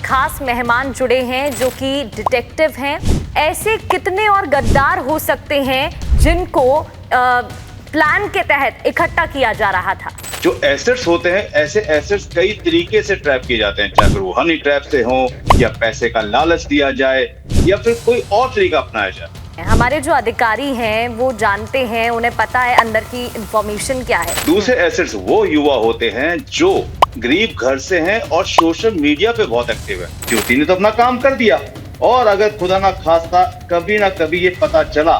खास मेहमान जुड़े हैं जो कि डिटेक्टिव हैं। ऐसे कितने और गद्दार हो सकते हैं जिनको प्लान के तहत इकट्ठा किया जा रहा था? जो एसेट्स होते हैं, ऐसे एसेट्स कई तरीके से ट्रैप किए जाते हैं, चाहे फिर वो हनी ट्रैप से हो या पैसे का लालच दिया जाए या फिर कोई और तरीका अपनाया जाए। हमारे जो अधिकारी हैं वो जानते हैं, उन्हें पता है अंदर की इंफॉर्मेशन क्या है। दूसरे एसेट्स वो युवा होते हैं जो गरीब घर से हैं और सोशल मीडिया पे बहुत एक्टिव है। ज्योति ने तो अपना काम कर दिया, और अगर खुदा ना खास्ता कभी ना कभी ये पता चला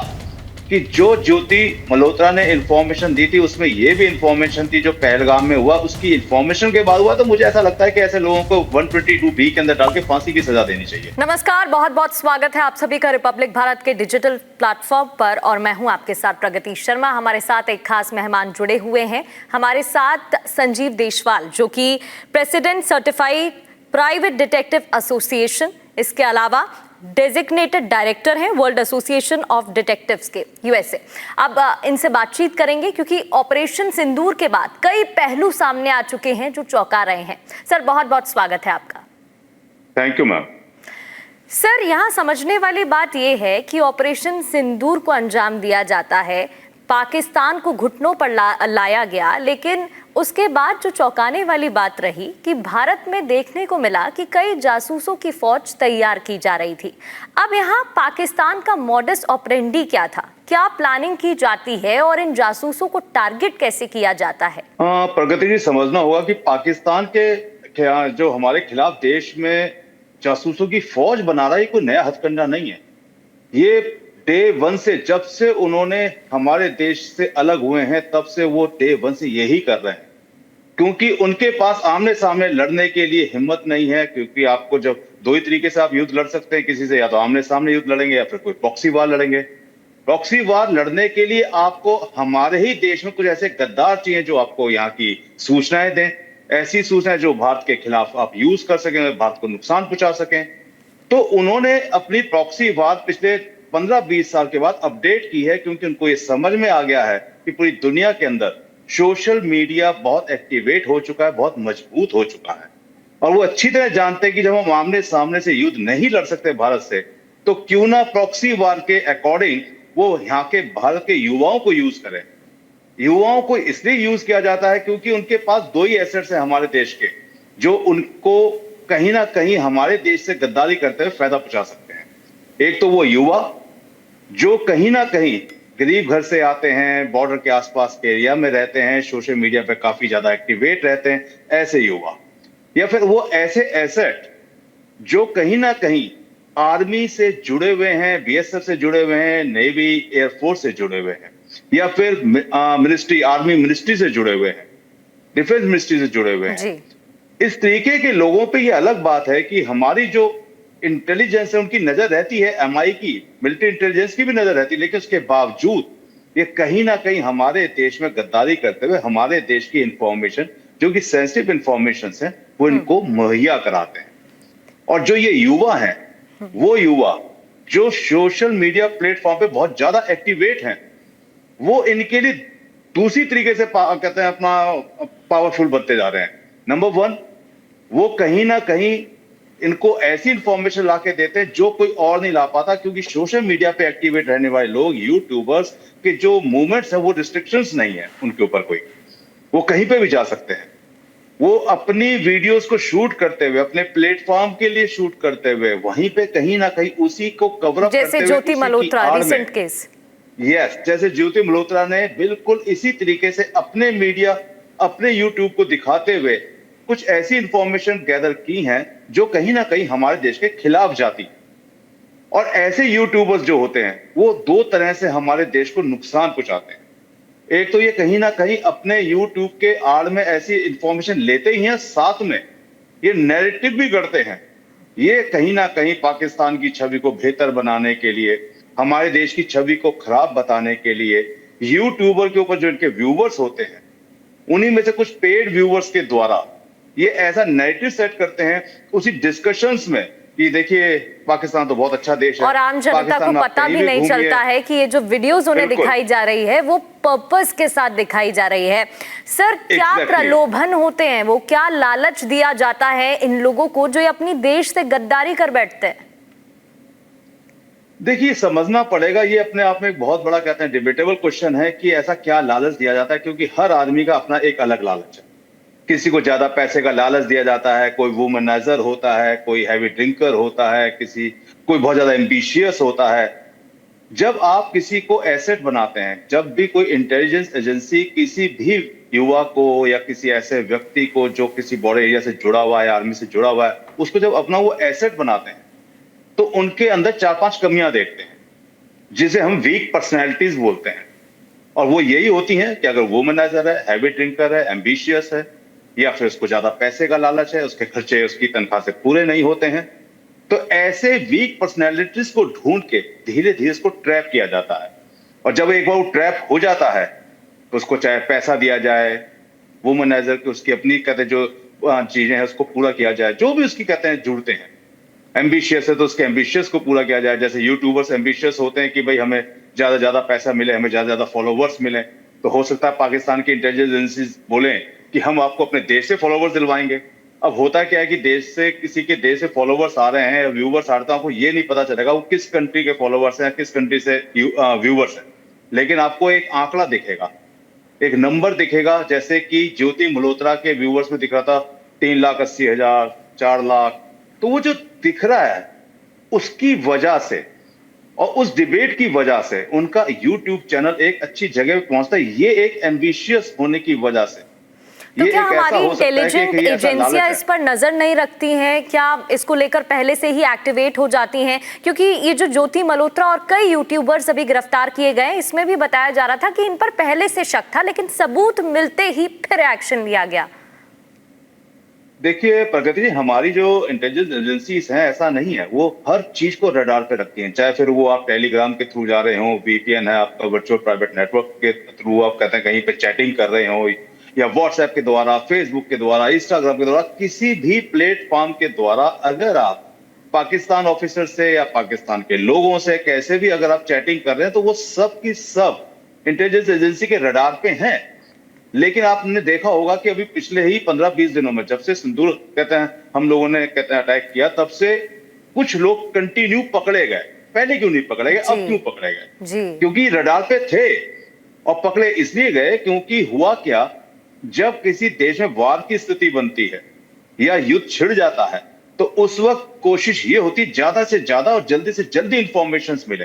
कि जो ज्योति मल्होत्रा ने इंफॉर्मेशन दी थी उसमें ये भी इंफॉर्मेशन थी जो पहलगाम में हुआ, उसकी इंफॉर्मेशन के बाद हुआ, तो मुझे ऐसा लगता है कि ऐसे लोगों को 122B के अंदर डाल के फांसी की सजा देनी चाहिए। नमस्कार, बहुत बहुत स्वागत है आप सभी का रिपब्लिक भारत के डिजिटल प्लेटफॉर्म पर, और मैं हूं आपके साथ प्रगति शर्मा। हमारे साथ एक खास मेहमान जुड़े हुए हैं। हमारे साथ संजीव देशवाल, जो कि president certified private detective association, इसके अलावा डेजिग्नेटेड डायरेक्टर हैं वर्ल्ड एसोसिएशन ऑफ डिटेक्टिव्स के यूएसए। अब इनसे बातचीत करेंगे क्योंकि ऑपरेशन सिंदूर के बाद कई पहलू सामने आ चुके हैं जो चौंका रहे हैं। सर, बहुत बहुत स्वागत है आपका। Thank you ma'am. सर, यहाँ समझने वाली बात यह है कि ऑपरेशन सिंदूर को अंजाम दिया जाता है, पाकिस्तान को घुटनों पर लाया गया, लेकिन उसके बाद जो चौंकाने वाली बात रही कि भारत में देखने को मिला कि कई जासूसों की फौज तैयार की जा रही थी। अब यहाँ पाकिस्तान का मॉडस ऑपरेंडी क्या था, क्या प्लानिंग की जाती है और इन जासूसों को टारगेट कैसे किया जाता है? प्रगति जी, समझना होगा कि पाकिस्तान के जो हमारे खिलाफ देश में जासूसों की फौज बना रहा है, कोई नया हथकंडा नहीं है। ये डे वन से, जब से उन्होंने हमारे देश से अलग हुए हैं, तब से वो डे वन से यही कर रहे हैं, क्योंकि उनके पास आमने सामने लड़ने के लिए हिम्मत नहीं है। क्योंकि आपको जब दो ही तरीके से आप युद्ध लड़ सकते हैं किसी से, या तो आमने सामने युद्ध लड़ेंगे या फिर कोई प्रॉक्सी वार लड़ेंगे। प्रॉक्सी वार लड़ने के लिए आपको हमारे ही देश में कुछ ऐसे गद्दार चाहिए जो आपको यहाँ की सूचनाएं दें, ऐसी सूचनाएं जो भारत के खिलाफ आप यूज कर सकें, भारत को नुकसान पहुंचा सकें। तो उन्होंने अपनी प्रॉक्सी वार पिछले 15-20 साल के बाद अपडेट की है, क्योंकि उनको ये समझ में आ गया है कि पूरी दुनिया के अंदर सोशल मीडिया बहुत एक्टिवेट हो चुका है, बहुत मजबूत हो चुका है, और वो अच्छी तरह जानते हैं कि जब हम आमने सामने से युद्ध नहीं लड़ सकते भारत से, तो क्यों ना प्रॉक्सी वार के अकॉर्डिंग वो यहाँ के भारत के युवाओं को यूज करें। युवाओं को इसलिए यूज किया जाता है क्योंकि उनके पास दो ही एसेट्स हैं हमारे देश के, जो उनको कहीं ना कहीं हमारे देश से गद्दारी करते हुए फायदा पहुंचा सकते हैं। एक तो वो युवा जो कहीं ना कहीं गरीब घर से आते हैं, बॉर्डर के आसपास के एरिया में रहते हैं, सोशल मीडिया पे काफी ज्यादा एक्टिवेट रहते हैं, ऐसे युवा, या फिर वो ऐसे एसेट जो कहीं ना कहीं आर्मी से जुड़े हुए हैं, बीएसएफ से जुड़े हुए हैं, नेवी एयरफोर्स से जुड़े हुए हैं, या फिर मिनिस्ट्री, आर्मी मिनिस्ट्री से जुड़े हुए हैं, डिफेंस मिनिस्ट्री से जुड़े हुए हैं। इस तरीके के लोगों पे ये अलग बात है कि हमारी जो इंटेलिजेंस है उनकी नजर रहती है, एमआई की, मिलिट्री इंटेलिजेंस की भी नजर रहती है, लेकिन उसके बावजूद ये कहीं ना कहीं हमारे देश में गद्दारी करते हुए हमारे देश की इंफॉर्मेशन, जो कि सेंसिटिव इंफॉर्मेशन है, वो इनको मुहैया कराते हैं। और जो ये युवा हैं, वो युवा जो सोशल मीडिया प्लेटफॉर्म पे बहुत ज्यादा एक्टिवेट हैं, वो इनके लिए दूसरी तरीके से कहते हैं अपना पावरफुल बनते जा रहे हैं। नंबर 1, वो कहीं ना कहीं इनको ऐसी इंफॉर्मेशन ला के देते हैं जो कोई और नहीं ला पाता, क्योंकि सोशल मीडिया पे एक्टिवेट रहने वाले लोग, यूट्यूबर्स के जो मूवमेंट्स हैं, वो रिस्ट्रिक्शंस नहीं है उनके ऊपर कोई, वो कहीं पे भी जा सकते हैं। वो अपनी वीडियोस को शूट करते हुए, अपने प्लेटफॉर्म के लिए शूट करते हुए, वहीं पे कहीं ना कहीं उसी को कवर अप करते हुए, जैसे ज्योति मल्होत्रा रिसेंट केस। यस, जैसे ज्योति मल्होत्रा ने बिल्कुल इसी तरीके से अपने मीडिया, अपने यूट्यूब को दिखाते हुए कुछ ऐसी इंफॉर्मेशन गैदर की हैं जो कहीं ना कहीं हमारे देश के खिलाफ जाती। और ऐसे यूट्यूबर्स जो होते हैं वो दो तरह से हमारे देश को नुकसान पहुंचाते हैं। एक तो ये कहीं ना कहीं अपने यूट्यूब के आड़ में ऐसी इंफॉर्मेशन लेते ही हैं, साथ में ये नैरेटिव भी गढ़ते हैं। ये कहीं ना कहीं पाकिस्तान की छवि को बेहतर बनाने के लिए, हमारे देश की छवि को खराब बताने के लिए, यूट्यूबर के ऊपर जो इनके व्यूवर्स होते हैं, उन्हीं में से कुछ पेड व्यूवर्स के द्वारा ये ऐसा नैरेटिव सेट करते हैं। उसी डिस्कशंस में कि देखिए पाकिस्तान तो बहुत अच्छा देश है और आम जनता को पाकिस्तान आप पता कहीं भी नहीं घूमिए। चलता है कि ये जो वीडियोस उन्हें बिल्कुल। दिखाई जा रही है वो पर्पस के साथ दिखाई जा रही है। सर, क्या Exactly. प्रलोभन होते हैं, वो क्या लालच दिया जाता है इन लोगों को जो ये अपनी देश से गद्दारी कर बैठते हैं? देखिए समझना पड़ेगा, ये अपने आप में एक बहुत बड़ा कहते हैं डिबेटेबल क्वेश्चन है कि ऐसा क्या लालच दिया जाता है, क्योंकि हर आदमी का अपना एक अलग लालच है। किसी को ज्यादा पैसे का लालच दिया जाता है, कोई वुमनाइजर होता है, कोई हैवी ड्रिंकर होता है, कोई बहुत ज्यादा एम्बिशियस होता है। जब आप किसी को एसेट बनाते हैं, जब भी कोई इंटेलिजेंस एजेंसी किसी भी युवा को या किसी ऐसे व्यक्ति को जो किसी बड़े एरिया से जुड़ा हुआ है, आर्मी से जुड़ा हुआ है, उसको जब अपना वो एसेट बनाते हैं तो उनके अंदर 4-5 कमियां देखते हैं जिसे हम वीक पर्सनैलिटीज बोलते हैं। और वो यही होती हैं कि अगर वुमनाइजर है, हैवी ड्रिंकर है, एम्बिशियस है, या फिर उसको ज्यादा पैसे का लालच है, उसके खर्चे उसकी तनख्वाह से पूरे नहीं होते हैं, तो ऐसे वीक पर्सनैलिटीज को ढूंढ के धीरे धीरे उसको ट्रैप किया जाता है। और जब एक बार वो ट्रैप हो जाता है तो उसको चाहे पैसा दिया जाए, वुमनाइजर की उसकी अपनी कहते हैं जो चीजें हैं उसको पूरा किया जाए, जो भी उसकी कहते हैं जुड़ते हैं। एम्बिशियस है तो उसके एम्बिशियस को पूरा किया जाए, जैसे यूट्यूबर्स एम्बिशियस होते हैं कि भाई हमें ज्यादा पैसा मिले, हमें ज्यादा फॉलोवर्स मिले, तो हो सकता है पाकिस्तान की इंटेलिजेंस एजेंसीज बोले कि हम आपको अपने देश से फॉलोवर्स दिलवाएंगे। अब होता क्या है कि देश से किसी के देश से फॉलोवर्स आ रहे हैं, व्यूवर्स आ रहे हैं, तो आपको ये नहीं पता चलेगा वो किस कंट्री के फॉलोवर्स हैं, किस कंट्री से व्यूवर्स हैं, लेकिन आपको एक आंकड़ा दिखेगा, एक नंबर दिखेगा। जैसे कि ज्योति मल्होत्रा के व्यूवर्स में दिख रहा था 3,80,000, 4 लाख। तो वो जो दिख रहा है उसकी वजह से और उस डिबेट की वजह से उनका यूट्यूब चैनल एक अच्छी जगह पे पहुंचता है, ये एक एम्बिशियस होने की वजह से। तो ये क्या एक ऐसा हमारी हो सकता है इंटेलिजेंट कि ये ऐसा लालच एजेंसियां है। इस पर नजर नहीं रखती हैं? क्या इसको लेकर पहले से ही एक्टिवेट हो जाती हैं? क्योंकि ये जो ज्योति मल्होत्रा और कई यूट्यूबर्स अभी गिरफ्तार किए गए, इसमें भी बताया जा रहा था कि इन पर पहले से शक था, लेकिन सबूत मिलते ही फिर एक्शन लिया गया। देखिए प्रगति जी, हमारी जो इंटेलिजेंस एजेंसीज हैं ऐसा नहीं है, वो हर चीज को रडार पे रखती हैं, चाहे फिर वो आप टेलीग्राम के थ्रू जा रहे हो, वीपीएन है आपका वर्चुअल प्राइवेट नेटवर्क के थ्रू आप कहते हैं कहीं पे चैटिंग कर रहे हो, या व्हाट्सएप के द्वारा, फेसबुक के द्वारा, इंस्टाग्राम के द्वारा, किसी भी प्लेटफॉर्म के द्वारा अगर आप पाकिस्तान ऑफिसर से या पाकिस्तान के लोगों से कैसे भी अगर आप चैटिंग कर रहे हैं तो वो सब की सब इंटेलिजेंस एजेंसी के रडार पे हैं। लेकिन आपने देखा होगा कि अभी पिछले ही 15-20 दिनों में जब से सिंदूर कहते हैं हम लोगों ने कहते हैं अटैक किया, तब से कुछ लोग कंटिन्यू पकड़े गए। पहले क्यों नहीं पकड़े गए, अब क्यों पकड़े गए? क्योंकि रडार पे थे और पकड़े इसलिए गए क्योंकि हुआ क्या, जब किसी देश में वार की स्थिति बनती है या युद्ध छिड़ जाता है तो उस वक्त कोशिश ये होती ज्यादा से ज्यादा और जल्दी से जल्दी इंफॉर्मेशन मिले।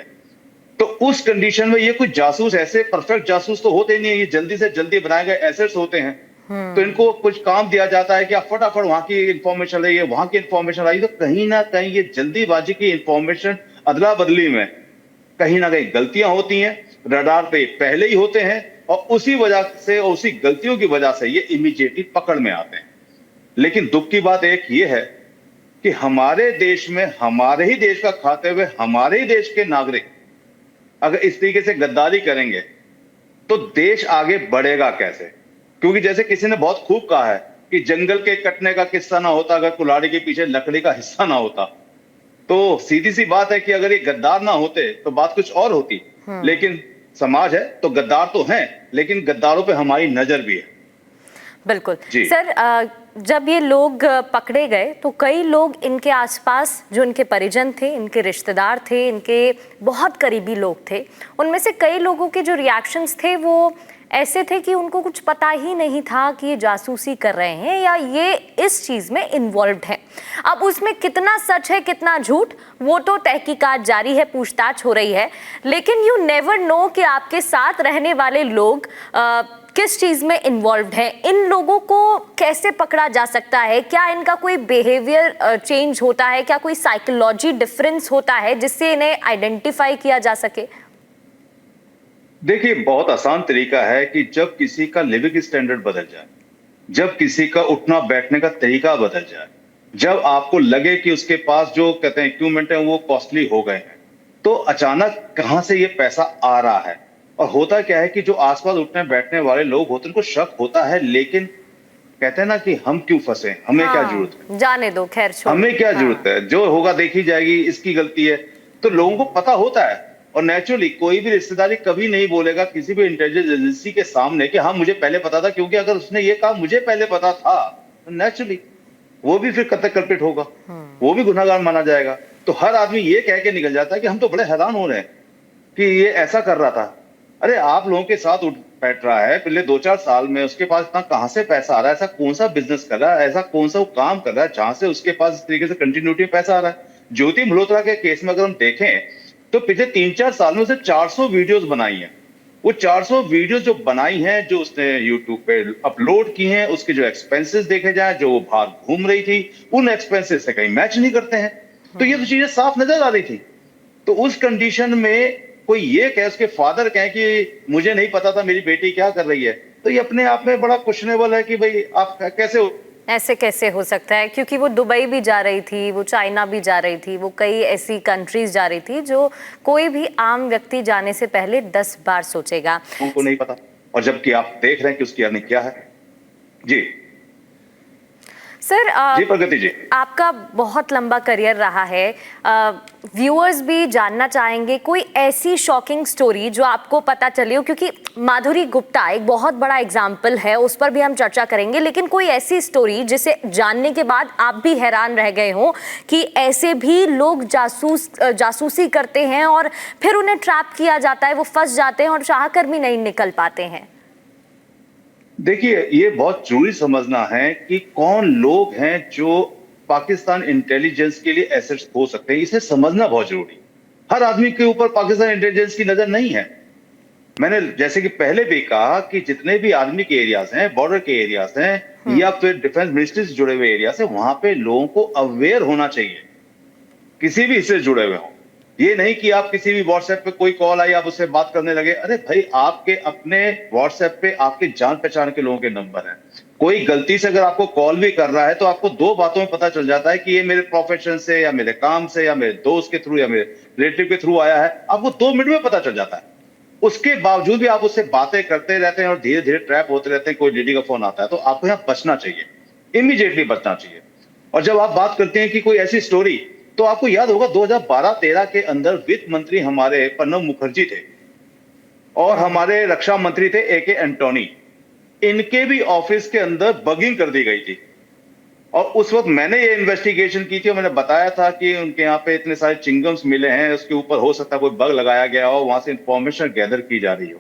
तो उस कंडीशन में ये कुछ जासूस ऐसे परफेक्ट जासूस तो होते नहीं है, ये जल्दी से जल्दी बनाए गए एसेट्स होते हैं। तो इनको कुछ काम दिया जाता है कि आप फटाफट वहां की इंफॉर्मेशन लाइए, वहां की इंफॉर्मेशन लाइए, तो कहीं ना कहीं ये जल्दीबाजी की इंफॉर्मेशन अदला बदली में कहीं ना कहीं गलतियां होती हैं, रडार पे पहले ही होते हैं और उसी वजह से और उसी गलतियों की वजह से ये इमीडिएटली पकड़ में आते हैं। लेकिन दुख की बात एक ये है कि हमारे देश में हमारे ही देश का खाते हुए हमारे ही देश के नागरिक अगर इस तरीके से गद्दारी करेंगे तो देश आगे बढ़ेगा कैसे? क्योंकि जैसे किसी ने बहुत खूब कहा है कि जंगल के कटने का किस्सा ना होता अगर कुल्हाड़ी के पीछे लकड़ी का हिस्सा ना होता। तो सीधी सी बात है कि अगर ये गद्दार ना होते तो बात कुछ और होती। लेकिन समाज है तो गद्दार तो हैं, लेकिन गद्दारों पे हमारी नजर भी है। बिल्कुल सर, जब ये लोग पकड़े गए तो कई लोग इनके आसपास जो इनके परिजन थे, इनके रिश्तेदार थे, इनके बहुत करीबी लोग थे, उनमें से कई लोगों के जो रिएक्शंस थे वो ऐसे थे कि उनको कुछ पता ही नहीं था कि ये जासूसी कर रहे हैं या ये इस चीज में इन्वॉल्व्ड है। अब उसमें कितना सच है कितना झूठ वो तो तहकीकात जारी है, पूछताछ हो रही है, लेकिन यू नेवर नो कि आपके साथ रहने वाले लोग किस चीज में इन्वॉल्व्ड है। इन लोगों को कैसे पकड़ा जा सकता है? क्या इनका कोई बिहेवियर चेंज होता है? क्या कोई साइकोलॉजी डिफरेंस होता है जिससे इन्हें आइडेंटिफाई किया जा सके? देखिए बहुत आसान तरीका है कि जब किसी का लिविंग स्टैंडर्ड बदल जाए, जब किसी का उठना बैठने का तरीका बदल जाए, जब आपको लगे कि उसके पास जो कहते हैं इक्विपमेंट है वो कॉस्टली हो गए हैं, तो अचानक कहां से ये पैसा आ रहा है। और होता क्या है कि जो आसपास उठने बैठने वाले लोग होते हैं उनको शक होता है, लेकिन कहते हैं ना कि हम क्यों फंसे, हमें क्या जरूरत है, जाने दो, खैर छोड़ो। हमें क्या जरूरत है, जो होगा देखी जाएगी, इसकी गलती है। तो लोगों को पता होता है, और नेचुरली कोई भी रिश्तेदारी कभी नहीं बोलेगा किसी भी इंटेलिजेंस एजेंसी के सामने कि हाँ मुझे पहले पता था, क्योंकि अगर उसने ये कहा मुझे पहले पता था तो नेचुरली वो भी फिर कतई कल्पित होगा, वो भी गुनहगार माना जाएगा। तो हर आदमी ये कह के निकल जाता है कि हम तो बड़े हैरान हो रहे हैं कि ये ऐसा कर रहा था। अरे आप लोगों के साथ उठ बैठ रहा है पिछले 2-4 साल में, उसके पास इतना कहां से पैसा आ रहा है, ऐसा कौन सा बिजनेस कर रहा है, ऐसा कौन सा वो काम कर रहा है जहां से उसके पास इस तरीके से कंटिन्यूटी में पैसा आ रहा है। ज्योति मल्होत्रा के केस में अगर हम देखें तो पिछले 3-4 साल में उसने 400 वीडियोस बनाई हैं। वो 400 वीडियो जो बनाई हैं, जो उसने यूट्यूब पे अपलोड की हैं, उसके जो एक्सपेंसेस देखे जाए, जो वो बाहर घूम रही थी, उन एक्सपेंसेस से कहीं मैच नहीं करते हैं। तो ये तो चीजें साफ नजर आ रही थी। तो उस कंडीशन में कोई ये कहे, उसके फादर कहे कि मुझे नहीं पता था मेरी बेटी क्या कर रही है, तो ये अपने आप में बड़ा क्वेश्चनेबल है कि भाई आप कैसे हो, ऐसे कैसे हो सकता है, क्योंकि वो दुबई भी जा रही थी, वो चाइना भी जा रही थी, वो कई ऐसी कंट्रीज जा रही थी जो कोई भी आम व्यक्ति जाने से पहले 10 बार सोचेगा। उनको नहीं पता, और जबकि आप देख रहे हैं कि उसकी अर्निंग क्या है। जी सर, जी प्रगति जी, आपका बहुत लंबा करियर रहा है, व्यूअर्स भी जानना चाहेंगे कोई ऐसी शॉकिंग स्टोरी जो आपको पता चली हो, क्योंकि माधुरी गुप्ता एक बहुत बड़ा एग्जाम्पल है, उस पर भी हम चर्चा करेंगे, लेकिन कोई ऐसी स्टोरी जिसे जानने के बाद आप भी हैरान रह गए हो कि ऐसे भी लोग जासूसी करते हैं और फिर उन्हें ट्रैप किया जाता है, वो फंस जाते हैं और चाहकर भी नहीं निकल पाते हैं। देखिए ये बहुत जरूरी समझना है कि कौन लोग हैं जो पाकिस्तान इंटेलिजेंस के लिए एसेट्स हो सकते हैं, इसे समझना बहुत जरूरी। हर आदमी के ऊपर पाकिस्तान इंटेलिजेंस की नजर नहीं है। मैंने जैसे कि पहले भी कहा कि जितने भी आर्मी के एरियाज हैं, बॉर्डर के एरियाज हैं, या फिर डिफेंस मिनिस्ट्री से जुड़े हुए एरियाज हैं, वहां पे लोगों को अवेयर होना चाहिए, किसी भी इससे जुड़े हुए हों। ये नहीं कि आप किसी भी व्हाट्सएप पे कोई कॉल आई, आप उससे बात करने लगे। अरे भाई, आपके अपने व्हाट्सएप पे आपके जान पहचान के लोगों के नंबर हैं। कोई गलती से अगर आपको कॉल भी कर रहा है तो आपको 2 बातों में पता चल जाता है कि ये मेरे प्रोफेशन से या मेरे काम से या मेरे दोस्त के थ्रू या मेरे रिलेटिव के थ्रू आया है। आपको 2 मिनट में पता चल जाता है। उसके बावजूद भी आप उससे बातें करते रहते हैं और धीरे धीरे ट्रैप होते रहते हैं। कोई लेडी का फोन आता है तो आपको यहाँ बचना चाहिए, इमीडिएटली बचना चाहिए। और जब आप बात करते हैं कि कोई ऐसी स्टोरी, तो आपको याद होगा 2012-13 के अंदर वित्त मंत्री हमारे प्रणब मुखर्जी थे और हमारे रक्षा मंत्री थे ए के एंटोनी। इनके भी ऑफिस के अंदर बगिंग कर दी गई थी और उस वक्त मैंने ये इन्वेस्टिगेशन की थी और मैंने बताया था कि उनके यहाँ पे इतने सारे चिंगम्स मिले हैं, उसके ऊपर हो सकता है कोई बग लगाया गया हो, वहां से इंफॉर्मेशन गैदर की जा रही हो।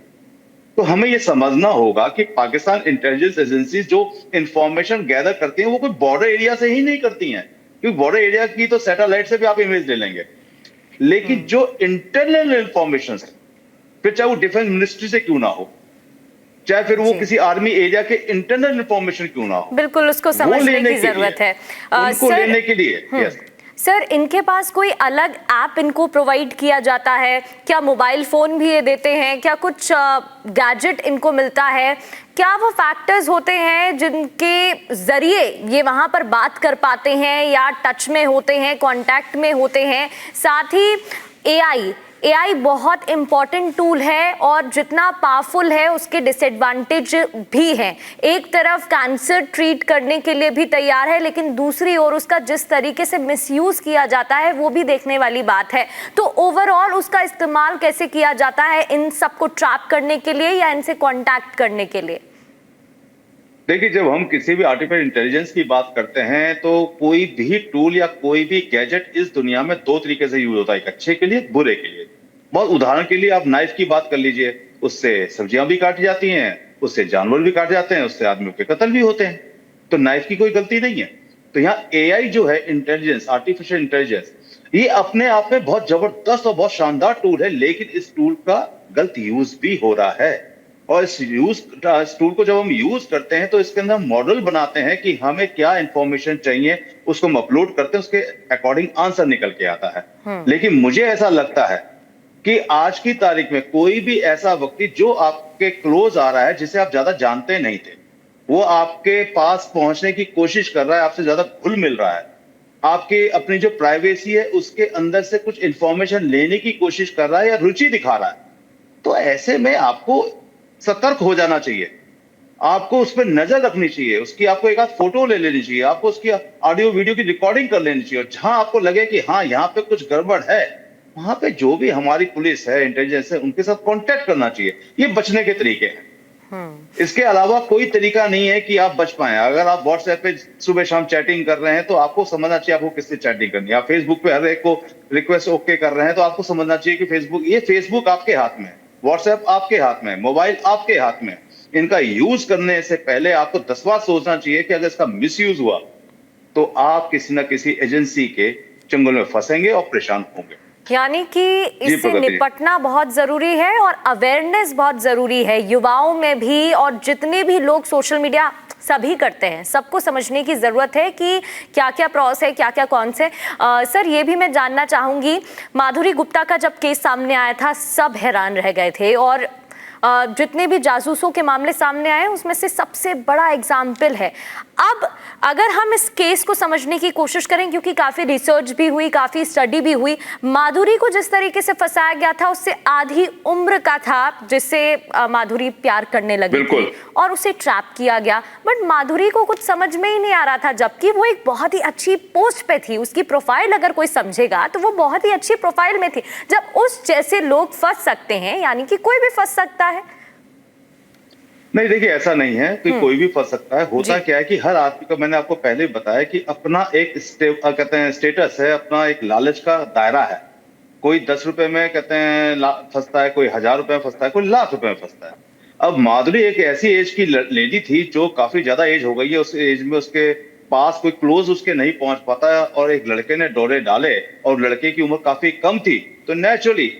तो हमें ये समझना होगा कि पाकिस्तान इंटेलिजेंस एजेंसी जो इंफॉर्मेशन गैदर करती हैं वो कोई बॉर्डर एरिया से ही नहीं करती हैं, क्योंकि बॉर्डर एरिया की तो सैटेलाइट से भी आप इमेज ले लेंगे, लेकिन जो इंटरनल इंफॉर्मेशन है, फिर चाहे वो डिफेंस मिनिस्ट्री से क्यों ना हो, चाहे फिर वो किसी आर्मी एरिया के इंटरनल इंफॉर्मेशन क्यों ना हो, बिल्कुल उसको समझने की जरूरत है उनको लेने के लिए। यस सर, इनके पास कोई अलग ऐप इनको प्रोवाइड किया जाता है क्या? मोबाइल फोन भी ये देते हैं क्या? कुछ गैजेट इनको मिलता है क्या? वो फैक्टर्स होते हैं जिनके जरिए ये वहां पर बात कर पाते हैं या टच में होते हैं, कांटेक्ट में होते हैं? साथ ही एआई बहुत इंपॉर्टेंट टूल है और जितना पावरफुल है उसके डिसएडवांटेज भी हैं। एक तरफ कैंसर ट्रीट करने के लिए भी तैयार है, लेकिन दूसरी ओर उसका जिस तरीके से मिसयूज किया जाता है वो भी देखने वाली बात है। तो ओवरऑल उसका इस्तेमाल कैसे किया जाता है इन सबको ट्रैप करने के लिए या इनसे कॉन्टैक्ट करने के लिए? देखिए, जब हम किसी भी आर्टिफिशियल इंटेलिजेंस की बात करते हैं तो कोई भी टूल या कोई भी गैजेट इस दुनिया में 2 तरीके से यूज होता है, एक अच्छे के लिए, एक बुरे के लिए। बहुत उदाहरण के लिए आप नाइफ की बात कर लीजिए, उससे सब्जियां भी काटी जाती हैं, उससे जानवर भी काटे जाते हैं, उससे आदमियों के कत्ल भी होते हैं, तो नाइफ की कोई गलती नहीं है। तो यहाँ एआई जो है, इंटेलिजेंस, आर्टिफिशियल इंटेलिजेंस, ये अपने आप में बहुत जबरदस्त और बहुत शानदार टूल है, लेकिन इस टूल का गलत यूज भी हो रहा है। और इस टूल को जब हम यूज करते हैं तो इसके अंदर हम मॉडल बनाते हैं कि हमें क्या इंफॉर्मेशन चाहिए, उसको हम अपलोड करते हैं, उसके अकॉर्डिंग आंसर निकल के आता है। लेकिन मुझे ऐसा लगता है कि आज की तारीख में कोई भी ऐसा व्यक्ति जो आपके क्लोज आ रहा है, जिसे आप ज्यादा जानते नहीं थे, वो आपके पास पहुंचने की कोशिश कर रहा है, आपसे ज्यादा घुल मिल रहा है, आपकी अपनी जो प्राइवेसी है उसके अंदर से कुछ इंफॉर्मेशन लेने की कोशिश कर रहा है या रुचि दिखा रहा है, तो ऐसे में आपको सतर्क हो जाना चाहिए। आपको उस पर नजर रखनी चाहिए, उसकी आपको एक आध फोटो ले लेनी चाहिए, आपको उसकी ऑडियो वीडियो की रिकॉर्डिंग कर लेनी चाहिए। और जहां आपको लगे कि हाँ यहाँ पे कुछ गड़बड़ है, वहां पे जो भी हमारी पुलिस है, इंटेलिजेंस है, उनके साथ कांटेक्ट करना चाहिए। ये बचने के तरीके हैं। इसके अलावा कोई तरीका नहीं है कि आप बच पाए। अगर आप व्हाट्सएप पे सुबह शाम चैटिंग कर रहे हैं तो आपको समझना चाहिए आपको किससे चैटिंग करनी है। आप फेसबुक पे हर एक को रिक्वेस्ट ओके कर रहे हैं तो आपको समझना चाहिए कि फेसबुक आपके हाथ में है, व्हाट्सएप आपके हाथ में है, मोबाइल आपके हाथ में है। इनका यूज करने से पहले आपको 10 बार सोचना चाहिए कि अगर इसका मिसयूज हुआ तो आप किसी न किसी एजेंसी के चंगुल में फंसेंगे और परेशान होंगे। यानी कि जी इससे प्रगति। निपटना बहुत जरूरी है और अवेयरनेस बहुत जरूरी है युवाओं में भी, और जितने भी लोग सोशल मीडिया सभी करते हैं सबको समझने की जरूरत है कि क्या क्या प्रोसेस है, क्या क्या कौन से। सर ये भी मैं जानना चाहूंगी, माधुरी गुप्ता का जब केस सामने आया था सब हैरान रह गए थे, और जितने भी जासूसों के मामले सामने आए उसमें से सबसे बड़ा एग्जाम्पल है। अब अगर हम इस केस को समझने की कोशिश करें, क्योंकि काफी रिसर्च भी हुई, काफी स्टडी भी हुई, माधुरी को जिस तरीके से फंसाया गया था उससे आधी उम्र का था जिससे माधुरी प्यार करने लगी थी और उसे ट्रैप किया गया। बट माधुरी को कुछ समझ में ही नहीं आ रहा था, जबकि वो एक बहुत ही अच्छी पोस्ट पे थी, उसकी प्रोफाइल अगर कोई समझेगा तो वो बहुत ही अच्छी प्रोफाइल में थी। जब उस जैसे लोग फंस सकते हैं, यानी कि कोई भी फंस सकता है। नहीं देखिए, ऐसा नहीं है कि कोई भी फंस सकता है। होता क्या है कि हर आदमी को, मैंने आपको पहले बताया कि अपना एक कहते हैं स्टेटस है, अपना एक लालच का दायरा है। कोई 10 रुपए में कहते हैं फंसता है, कोई 1000 रुपए में फंसता है, कोई लाख रुपए में फंसता है। अब माधुरी एक ऐसी एज की लेडी थी जो काफी ज्यादा एज हो गई है, उस एज में उसके पास कोई क्लोज उसके नहीं पहुंच पाता है, और एक लड़के ने डोरे डाले और लड़के की उम्र काफी कम थी, तो नेचुरली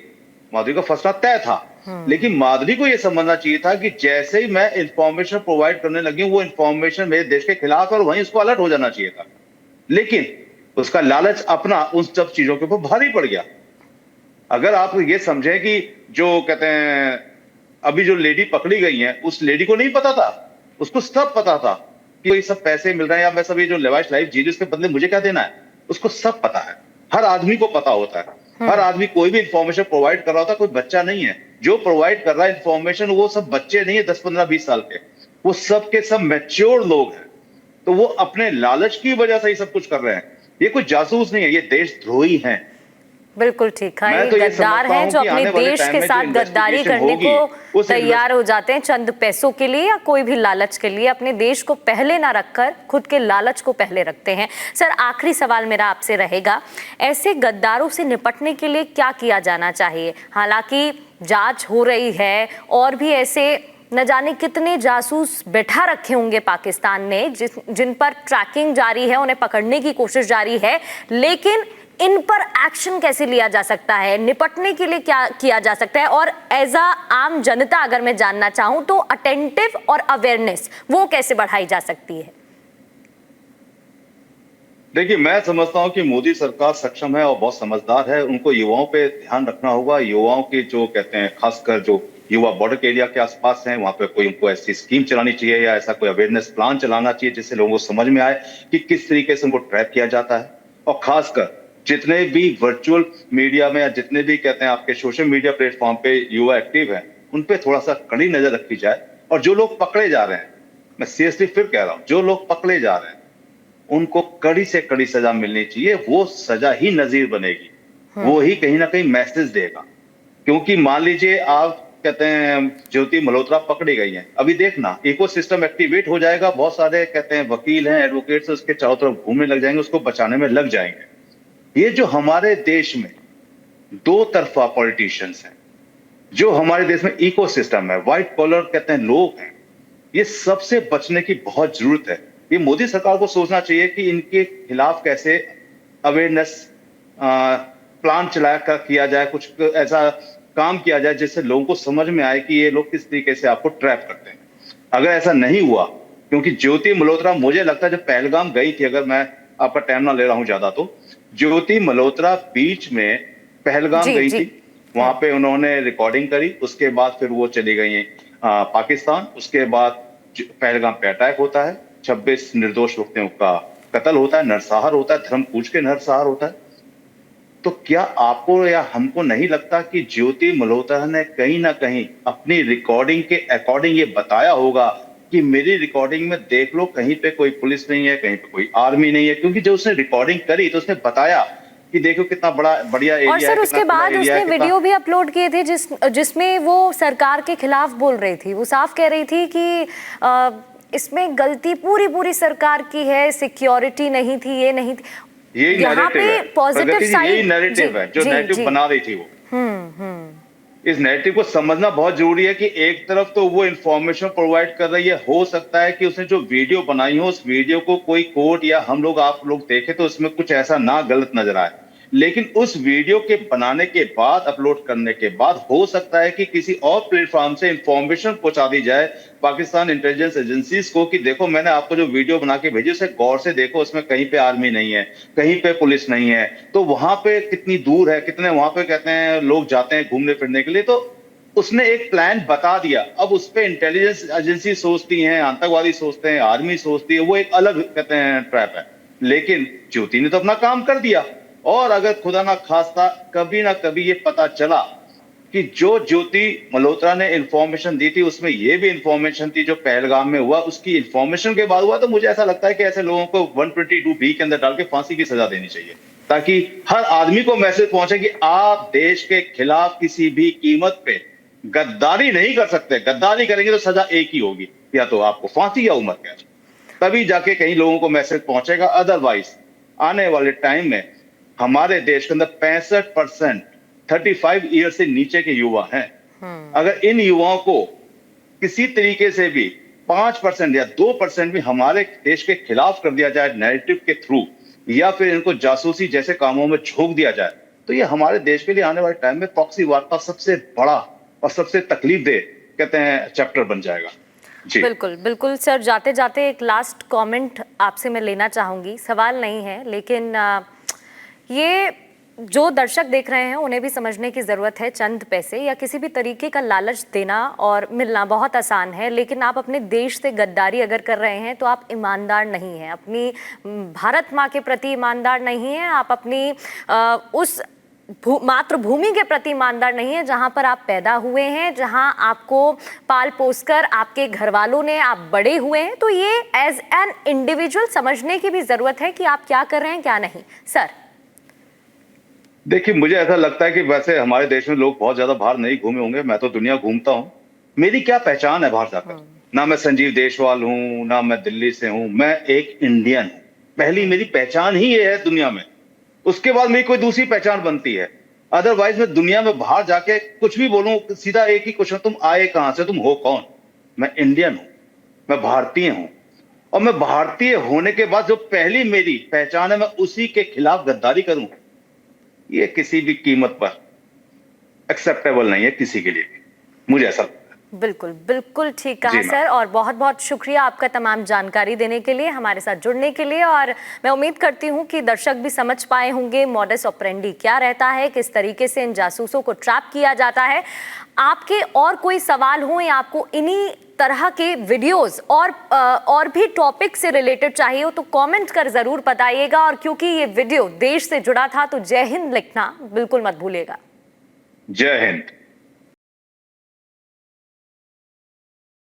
माधुरी का फंसना तय था। लेकिन माधुरी को यह समझना चाहिए था कि जैसे ही मैं इंफॉर्मेशन प्रोवाइड करने लगी, वो इंफॉर्मेशन मेरे देश के खिलाफ है और वहीं उसको अलर्ट हो जाना चाहिए था। लेकिन उसका लालच अपना उन सब चीजों के ऊपर भारी पड़ गया। अगर आप ये समझें कि जो कहते हैं अभी जो लेडी पकड़ी गई है, उस लेडी को नहीं पता था, उसको सब पता था कि ये सब पैसे मिल रहे हैं या मैं सब ये जो लेवाइश लाइफ जी रही उसके बदले मुझे क्या देना है, उसको सब पता है। हर आदमी को पता होता है। हर आदमी कोई भी इंफॉर्मेशन प्रोवाइड कर रहा होता है, कोई बच्चा नहीं है जो प्रोवाइड कर रहा है इंफॉर्मेशन। वो सब बच्चे नहीं है 10 15 20 साल के, वो सब के सब मैच्योर लोग हैं। तो वो अपने लालच की वजह से ही सब कुछ कर रहे हैं। ये कोई जासूस नहीं है, ये देशद्रोही हैं। बिल्कुल ठीक है, मैं तो ये गद्दार समझता हैं हूं जो कि अपने आने वाले देश टाइम के में साथ जो गद्दारी इन्वेस्टिगेशन करने होगी, को उस तैयार हो जाते हैं चंद पैसों के लिए या कोई भी लालच के लिए। अपने देश को पहले ना रखकर खुद के लालच को पहले रखते हैं। सर आखिरी सवाल मेरा आपसे रहेगा, ऐसे गद्दारों से निपटने के लिए क्या किया जाना चाहिए? हालांकि जांच हो रही है और भी ऐसे न जाने कितने जासूस बैठा रखे होंगे पाकिस्तान ने जिन पर ट्रैकिंग जारी है, उन्हें पकड़ने की कोशिश जारी है, लेकिन इन पर एक्शन कैसे लिया जा सकता है, निपटने के लिए क्या किया जा सकता है? और एज अ आम जनता अगर मैं जानना चाहूं तो अटेंटिव और अवेयरनेस वो कैसे बढ़ाई जा सकती है? देखिए, मैं समझता हूं कि मोदी सरकार सक्षम है और बहुत समझदार है। उनको युवाओं पे ध्यान रखना होगा। युवाओं के जो कहते हैं, खासकर जो युवा बॉर्डर एरिया के आसपास हैं, वहां पे कोई उनको ऐसी स्कीम चलानी चाहिए या ऐसा कोई अवेयरनेस प्लान चलाना चाहिए जिससे लोगों को समझ में आए कि किस तरीके से उनको ट्रैप किया जाता है। और खासकर जितने भी वर्चुअल मीडिया में या जितने भी कहते हैं आपके सोशल मीडिया प्लेटफॉर्म पे युवा एक्टिव हैं, उन पे थोड़ा सा कड़ी नजर रखी जाए। और जो लोग पकड़े जा रहे हैं, मैं सीरियसली फिर कह रहा हूं, जो लोग पकड़े जा रहे हैं उनको कड़ी से कड़ी सजा मिलनी चाहिए। वो सजा ही नजीर बनेगी, वो ही कहीं ना कहीं मैसेज देगा। क्योंकि मान लीजिए आप कहते हैं ज्योति मल्होत्रा पकड़ी गई है, अभी देखना इकोसिस्टम एक्टिवेट हो जाएगा, बहुत सारे कहते हैं वकील हैं, एडवोकेट्स उसके चारों तरफ घूमने लग जाएंगे, उसको बचाने में लग जाएंगे। ये जो हमारे देश में दो तरफा पॉलिटिशियंस हैं, जो हमारे देश में इकोसिस्टम है, व्हाइट कॉलर कहते हैं लोग हैं, ये सबसे बचने की बहुत जरूरत है। ये मोदी सरकार को सोचना चाहिए कि इनके खिलाफ कैसे अवेयरनेस प्लान चलाया किया जाए, कुछ ऐसा काम किया जाए जिससे लोगों को समझ में आए कि ये लोग किस तरीके से आपको ट्रैप करते हैं। अगर ऐसा नहीं हुआ, क्योंकि ज्योति मल्होत्रा मुझे लगता है जब पहलगाम गई थी, अगर मैं आपका टाइम ना ले रहा हूं ज्यादा, तो ज्योति मल्होत्रा बीच में पहलगाम गई थी, वहां पे उन्होंने रिकॉर्डिंग करी, उसके बाद फिर वो चली गई पाकिस्तान। उसके बाद पहलगाम पे अटैक होता है, 26 निर्दोष व्यक्तियों का कत्ल होता है, नरसंहार होता है, धर्म पूछ के नरसंहार होता है। तो क्या आपको या हमको नहीं लगता कि ज्योति मल्होत्रा ने कहीं ना कहीं अपनी रिकॉर्डिंग के अकॉर्डिंग ये बताया होगा कि मेरी रिकॉर्डिंग में देख लो, कहीं पे कोई पुलिस नहीं है, कहीं पे कोई आर्मी नहीं है, क्योंकि जब उसने रिकॉर्डिंग करी तो उसने बताया कि देखो कितना बड़ा बढ़िया एरिया और है, सर कितना उसके खुला बाद एरिया उसने है, वीडियो भी अपलोड किए थे जिसमें वो सरकार के खिलाफ बोल रही थी। वो साफ कह रही थी कि इसमें गलती पूरी सरकार की है, सिक्योरिटी नहीं थी, ये नहीं थी। यही यहाँ नैरेटिव पे है पॉजिटिव प्रगति जी, साइड, यही नैरेटिव है जो नैरेटिव बना रही थी वो। इस नैरेटिव को समझना बहुत जरूरी है कि एक तरफ तो वो इंफॉर्मेशन प्रोवाइड कर रही है, हो सकता है कि उसने जो वीडियो बनाई हो उस वीडियो को कोई कोर्ट या हम लोग आप लोग देखें तो उसमें कुछ ऐसा ना गलत नजर आए, लेकिन उस वीडियो के बनाने के बाद, अपलोड करने के बाद हो सकता है कि किसी और प्लेटफॉर्म से इंफॉर्मेशन पहुंचा दी जाए पाकिस्तान इंटेलिजेंस एजेंसीज को कि देखो मैंने आपको जो वीडियो बना के भेजी उसे गौर से देखो, उसमें कहीं पे आर्मी नहीं है, कहीं पे पुलिस नहीं है, तो वहां पे कितनी दूर है, कितने वहां पे कहते हैं लोग जाते हैं घूमने फिरने के लिए। तो उसने एक प्लान बता दिया, अब उस पे इंटेलिजेंस एजेंसी सोचती हैं, आतंकवादी सोचते हैं, आर्मी सोचती है, वो एक अलग कहते हैं ट्रैप है। लेकिन ज्योति ने तो अपना काम कर दिया, और अगर खुदा ना खास्ता कभी ना कभी ये पता चला कि जो ज्योति मल्होत्रा ने इंफॉर्मेशन दी थी उसमें ये भी इंफॉर्मेशन थी जो पहलगाम में हुआ, उसकी इंफॉर्मेशन के बाद हुआ, तो मुझे ऐसा लगता है कि ऐसे लोगों को 122B के अंदर डाल के फांसी की सजा देनी चाहिए, ताकि हर आदमी को मैसेज पहुंचे कि आप देश के खिलाफ किसी भी कीमत पे गद्दारी नहीं कर सकते। गद्दारी करेंगे तो सजा एक ही होगी, या तो आपको फांसी या उम्र कैद, तभी जाके कई लोगों को मैसेज पहुंचेगा। अदरवाइज आने वाले टाइम में हमारे देश के अंदर 65% 35 ईयर से नीचे के युवा हैं। अगर इन युवाओं को किसी तरीके से भी 5% या 2% भी हमारे देश के खिलाफ कर दिया जाए नैरेटिव के थ्रू, या फिर इनको जासूसी जैसे कामों में झोंक दिया जाए, तो ये हमारे देश के लिए आने वाले टाइम में प्रॉक्सी वार का सबसे बड़ा और सबसे तकलीफ दे कहते हैं चैप्टर बन जाएगा। जी बिल्कुल बिल्कुल सर, जाते जाते एक लास्ट कमेंट आपसे मैं लेना चाहूंगी। सवाल नहीं है, लेकिन ये जो दर्शक देख रहे हैं उन्हें भी समझने की ज़रूरत है। चंद पैसे या किसी भी तरीके का लालच देना और मिलना बहुत आसान है, लेकिन आप अपने देश से गद्दारी अगर कर रहे हैं तो आप ईमानदार नहीं हैं, अपनी भारत माँ के प्रति ईमानदार नहीं हैं, आप अपनी उस मातृभूमि के प्रति ईमानदार नहीं है जहां पर आप पैदा हुए हैं, जहां आपको पाल पोस कर आपके घर वालों ने आप बड़े हुए हैं। तो ये एज एन इंडिविजुअल समझने की भी ज़रूरत है कि आप क्या कर रहे हैं क्या नहीं। सर देखिए, मुझे ऐसा लगता है कि वैसे हमारे देश में लोग बहुत ज्यादा बाहर नहीं घूमे होंगे, मैं तो दुनिया घूमता हूं। मेरी क्या पहचान है बाहर जाकर? ना मैं संजीव देशवाल हूं, ना मैं दिल्ली से हूं, मैं एक इंडियन हूं। पहली मेरी पहचान ही ये है दुनिया में, उसके बाद मेरी कोई दूसरी पहचान बनती है। अदरवाइज मैं दुनिया में बाहर जाके कुछ भी बोलूं, सीधा एक ही क्वेश्चन, तुम आए कहां से, तुम हो कौन? मैं इंडियन हूं, मैं भारतीय हूं, और मैं भारतीय होने के बाद जो पहली मेरी पहचान है, मैं उसी के खिलाफ गद्दारी करूं, ये किसी भी कीमत पर एक्सेप्टेबल नहीं है किसी के लिए भी, मुझे ऐसा लगता है। बिल्कुल बिल्कुल ठीक कहा सर, और बहुत बहुत शुक्रिया आपका तमाम जानकारी देने के लिए, हमारे साथ जुड़ने के लिए। और मैं उम्मीद करती हूं कि दर्शक भी समझ पाए होंगे मॉडस ऑपरेंडी क्या रहता है, किस तरीके से इन जासूसों को ट्रैप किया जाता है। आपके और कोई सवाल हो या आपको इन्हीं तरह के वीडियोस और भी टॉपिक से रिलेटेड चाहिए हो तो कमेंट कर जरूर बताइएगा। और क्योंकि ये वीडियो देश से जुड़ा था तो जय हिंद लिखना बिल्कुल मत भूलिएगा। जय हिंद।